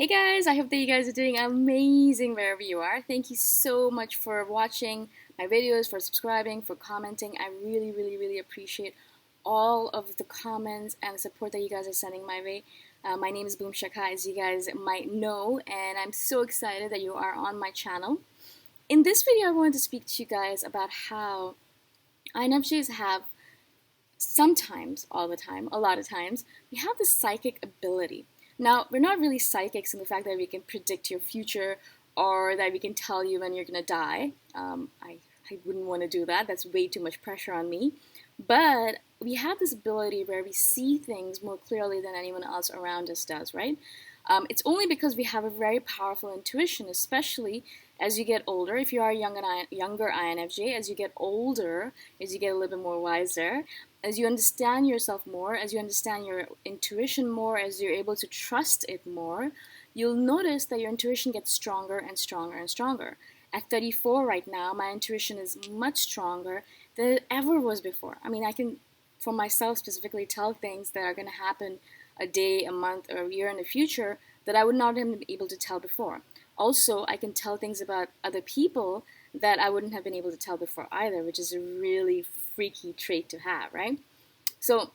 Hey guys, I hope that you guys are doing amazing wherever you are. Thank you so much for watching my videos, for subscribing, for commenting. I really appreciate all of the comments and the support that you guys are sending my way. My name is Boom Shaka, as you guys might know, and I'm so excited that you are on my channel. In this video, I wanted to speak to you guys about how INFJs have sometimes, all the time, a lot of times, we have this psychic ability. Now, we're not really psychics in the fact that we can predict your future or that we can tell you when you're going to die. I wouldn't want to do that. That's way too much pressure on me. But we have this ability where we see things more clearly than anyone else around us does, right? It's only because we have a very powerful intuition, especially as you get older. If you are a younger INFJ, as you get older, as you get a little bit more wiser, as you understand yourself more, as you understand your intuition more, as you're able to trust it more, you'll notice that your intuition gets stronger and stronger and stronger. At 34 right now, my intuition is much stronger than it ever was before. I mean, I can, for myself specifically, tell things that are going to happen a day, a month, or a year in the future that I would not have been able to tell before. Also, I can tell things about other people that I wouldn't have been able to tell before either, which is a really freaky trait to have, right? So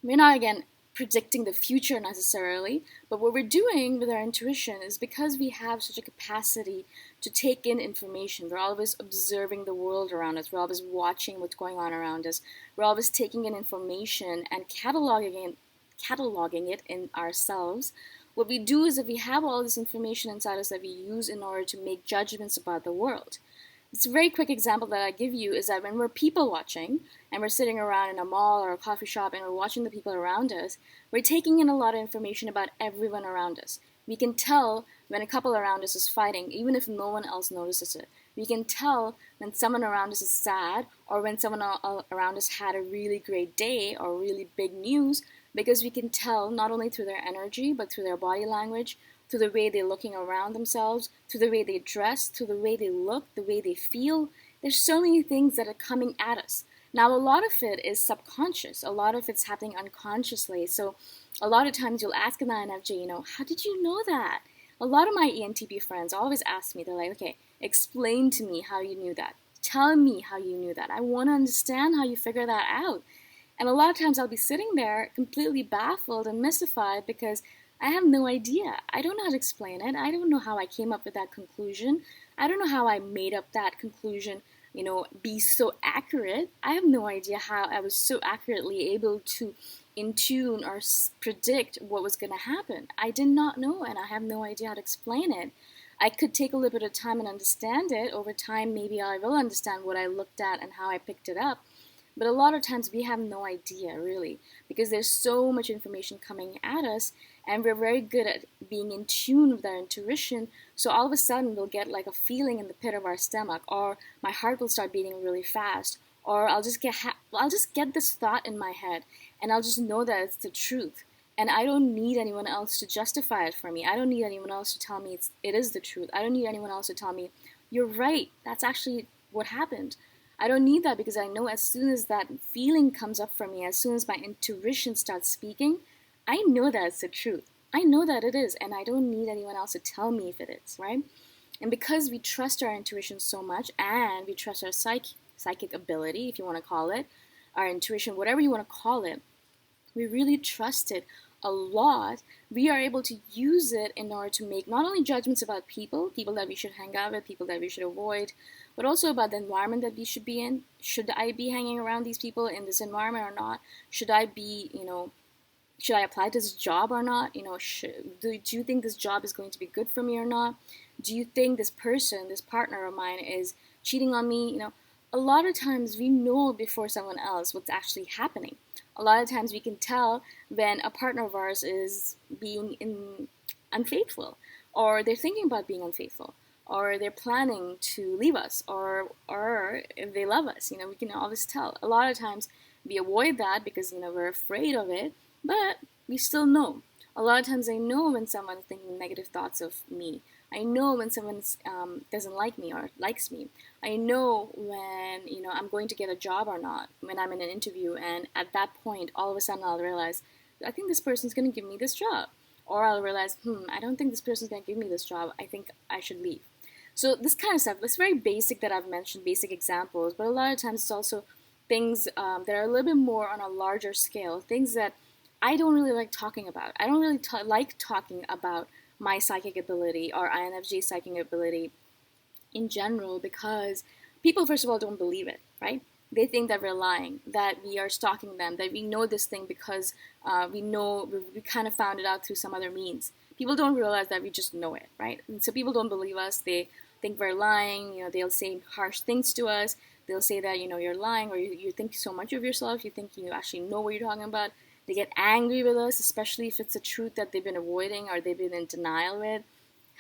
we're not, again, predicting the future necessarily, but what we're doing with our intuition is because we have such a capacity to take in information. We're always observing the world around us. We're always watching what's going on around us. We're always taking in information and cataloging it in ourselves. What we do is, if we have all this information inside us that we use in order to make judgments about the world. It's a very quick example that I give you is that when we're people watching and we're sitting around in a mall or a coffee shop and we're watching the people around us, we're taking in a lot of information about everyone around us. We can tell when a couple around us is fighting, even if no one else notices it. We can tell when someone around us is sad or when someone around us had a really great day or really big news, because we can tell not only through their energy but through their body language, through the way they're looking around themselves, through the way they dress, through the way they look, the way they feel. There's so many things that are coming at us. Now, a lot of it is subconscious. A lot of it's happening unconsciously. So a lot of times you'll ask an INFJ, how did you know that? A lot of my ENTP friends always ask me, they're like, okay, explain to me how you knew that. Tell me how you knew that. I want to understand how you figure that out. And a lot of times I'll be sitting there completely baffled and mystified because I have no idea. I don't know how to explain it. I don't know how I came up with that conclusion. I don't know how I made up that conclusion, be so accurate. I have no idea how I was so accurately able to intune or predict what was going to happen. I did not know, and I have no idea how to explain it. I could take a little bit of time and understand it. Over time, maybe I will understand what I looked at and how I picked it up. But a lot of times we have no idea, really, because there's so much information coming at us, and we're very good at being in tune with our intuition. So all of a sudden we'll get like a feeling in the pit of our stomach, or my heart will start beating really fast, or I'll just get this thought in my head, and I'll just know that it's the truth. And I don't need anyone else to justify it for me. I don't need anyone else to tell me it is the truth. I don't need anyone else to tell me, you're right, that's actually what happened. I don't need that, because I know as soon as that feeling comes up for me, as soon as my intuition starts speaking, I know that it's the truth. I know that it is, and I don't need anyone else to tell me if it is, right? And because we trust our intuition so much, and we trust our psychic ability, if you want to call it, our intuition, whatever you want to call it, we really trust it a lot. We are able to use it in order to make not only judgments about people that we should hang out with, people that we should avoid, but also about the environment that we should be in. Should I be hanging around these people in this environment or not? Should I be, should I apply to this job or not? Do you think this job is going to be good for me or not? Do you think this person, this partner of mine, is cheating on me? A lot of times we know before someone else what's actually happening. A lot of times we can tell when a partner of ours is being unfaithful, or they're thinking about being unfaithful, or they're planning to leave us, or if they love us. We can always tell. A lot of times we avoid that because we're afraid of it, but we still know. A lot of times I know when someone's thinking negative thoughts of me. I know when someone doesn't like me or likes me. I know when I'm going to get a job or not, when I'm in an interview, and at that point all of a sudden I'll realize, I think this person's going to give me this job. or I'll realize, I don't think this person's gonna give me this job. I think I should leave. So this kind of stuff, it's very basic that I've mentioned, basic examples, but a lot of times it's also things that are a little bit more on a larger scale, things that I don't really like talking about. I don't really like talking about my psychic ability or INFJ psychic ability in general because people, first of all, don't believe it, right? They think that we're lying, that we are stalking them, that we know this thing because we kind of found it out through some other means. People don't realize that we just know it, right? And so people don't believe us. They think we're lying. They'll say harsh things to us. They'll say that, you're lying, or you think so much of yourself. You think you actually know what you're talking about. They get angry with us, especially if it's a truth that they've been avoiding or they've been in denial with.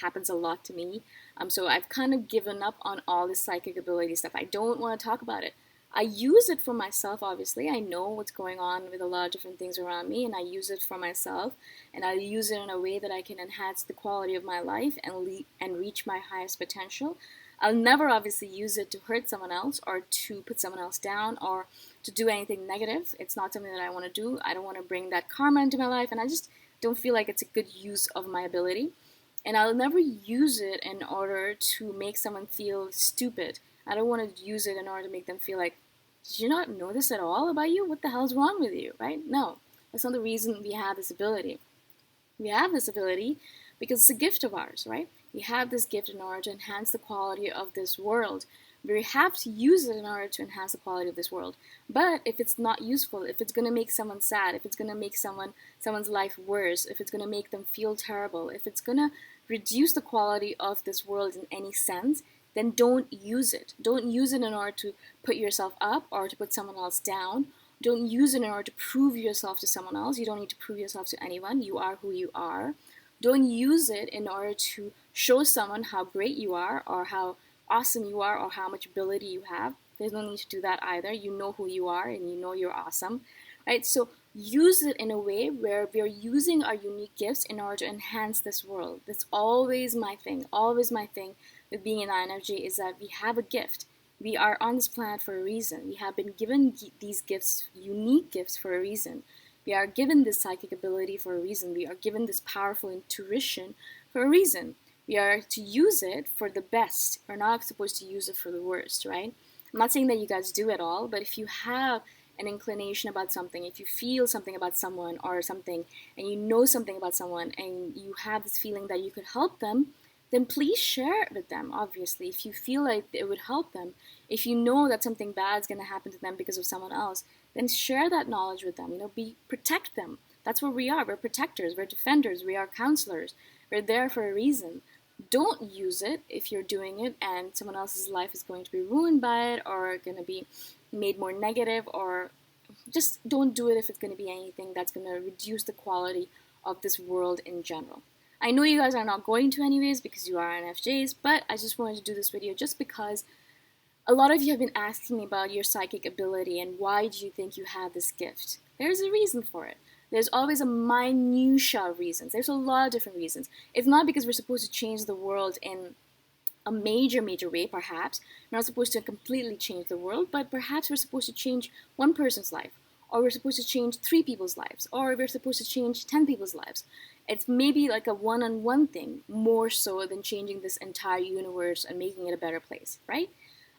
Happens a lot to me. So I've kind of given up on all this psychic ability stuff. I don't want to talk about it. I use it for myself, obviously. I know what's going on with a lot of different things around me, and I use it for myself. And I use it in a way that I can enhance the quality of my life and reach my highest potential. I'll never obviously use it to hurt someone else or to put someone else down or to do anything negative. It's not something that I want to do. I don't want to bring that karma into my life, and I just don't feel like it's a good use of my ability. And I'll never use it in order to make someone feel stupid. I don't want to use it in order to make them feel like, did you not know this at all about you? What the hell's wrong with you, right? No, that's not the reason we have this ability. We have this ability because it's a gift of ours, right? We have this gift in order to enhance the quality of this world. We have to use it in order to enhance the quality of this world. But if it's not useful, if it's going to make someone sad, if it's going to make someone's life worse, if it's going to make them feel terrible, if it's going to reduce the quality of this world in any sense, then don't use it. Don't use it in order to put yourself up or to put someone else down. Don't use it in order to prove yourself to someone else. You don't need to prove yourself to anyone. You are who you are. Don't use it in order to show someone how great you are or how awesome you are or how much ability you have. There's no need to do that either. You know who you are and you know you're awesome, right? So use it in a way where we're using our unique gifts in order to enhance this world. That's always my thing with being an INFJ, is that we have a gift. We are on this planet for a reason. We have been given these gifts, unique gifts, for a reason. We are given this psychic ability for a reason. We are given this powerful intuition for a reason. We are to use it for the best. We're not supposed to use it for the worst, right? I'm not saying that you guys do it all, but if you have an inclination about something, if you feel something about someone or something, and you know something about someone, and you have this feeling that you could help them, then please share it with them, obviously. If you feel like it would help them, if you know that something bad is going to happen to them because of someone else, then share that knowledge with them. Protect them. That's what we are. We're protectors. We're defenders. We are counselors. We're there for a reason. Don't use it if you're doing it and someone else's life is going to be ruined by it or going to be made more negative, or just don't do it if it's going to be anything that's going to reduce the quality of this world in general. I know you guys are not going to anyways because you are INFJs, but I just wanted to do this video just because a lot of you have been asking me about your psychic ability and why do you think you have this gift. There's a reason for it. There's always a minutia of reasons. There's a lot of different reasons. It's not because we're supposed to change the world in a major way, perhaps. We're not supposed to completely change the world, but perhaps we're supposed to change one person's life, or we're supposed to change 3 people's lives, or we're supposed to change 10 people's lives. It's maybe like a one-on-one thing, more so than changing this entire universe and making it a better place, right?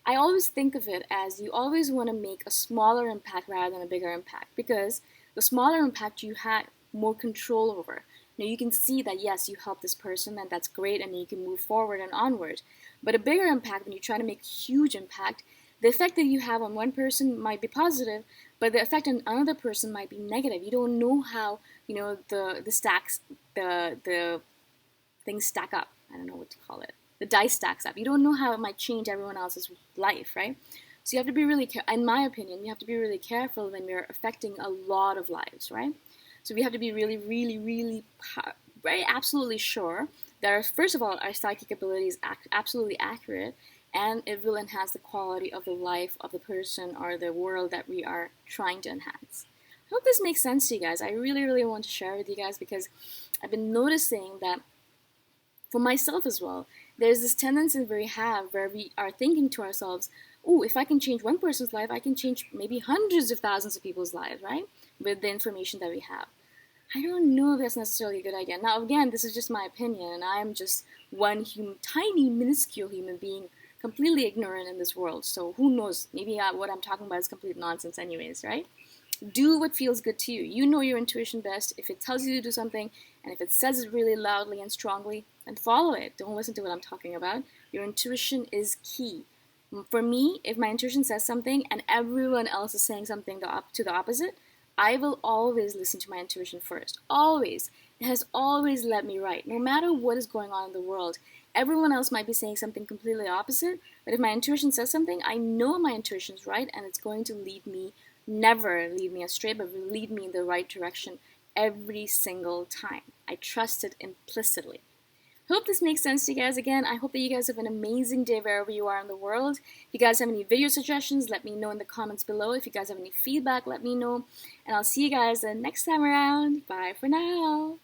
I always think of it as you always want to make a smaller impact rather than a bigger impact, because the smaller impact you have more control over. You can see that yes, you helped this person and that's great, and you can move forward and onward. But a bigger impact, when you try to make a huge impact, the effect that you have on one person might be positive, but the effect on another person might be negative. You don't know how the things stack up. I don't know what to call it. The dice stacks up. You don't know how it might change everyone else's life, right? So you have to be really careful. In my opinion, you have to be really careful when you're affecting a lot of lives, right? So we have to be really, really, really, very absolutely sure that, first of all, our psychic ability is absolutely accurate, and it will enhance the quality of the life of the person or the world that we are trying to enhance. I hope this makes sense to you guys. I really, really want to share with you guys because I've been noticing that for myself as well, there's this tendency where we are thinking to ourselves, oh, if I can change one person's life, I can change maybe hundreds of thousands of people's lives, right? With the information that we have. I don't know if that's necessarily a good idea. Now, again, this is just my opinion, and I am just one tiny, minuscule human being, completely ignorant in this world. So who knows? Maybe what I'm talking about is complete nonsense, anyways, right? Do what feels good to you. You know your intuition best. If it tells you to do something, and if it says it really loudly and strongly, then follow it. Don't listen to what I'm talking about. Your intuition is key. For me, if my intuition says something and everyone else is saying something to the opposite, I will always listen to my intuition first. Always. It has always led me right. No matter what is going on in the world, everyone else might be saying something completely opposite, but if my intuition says something, I know my intuition's right and it's going to lead me, never lead me astray, but lead me in the right direction every single time. I trust it implicitly. Hope this makes sense to you guys. Again, I hope that you guys have an amazing day wherever you are in the world. If you guys have any video suggestions, let me know in the comments below. If you guys have any feedback, let me know. And I'll see you guys next time around. Bye for now.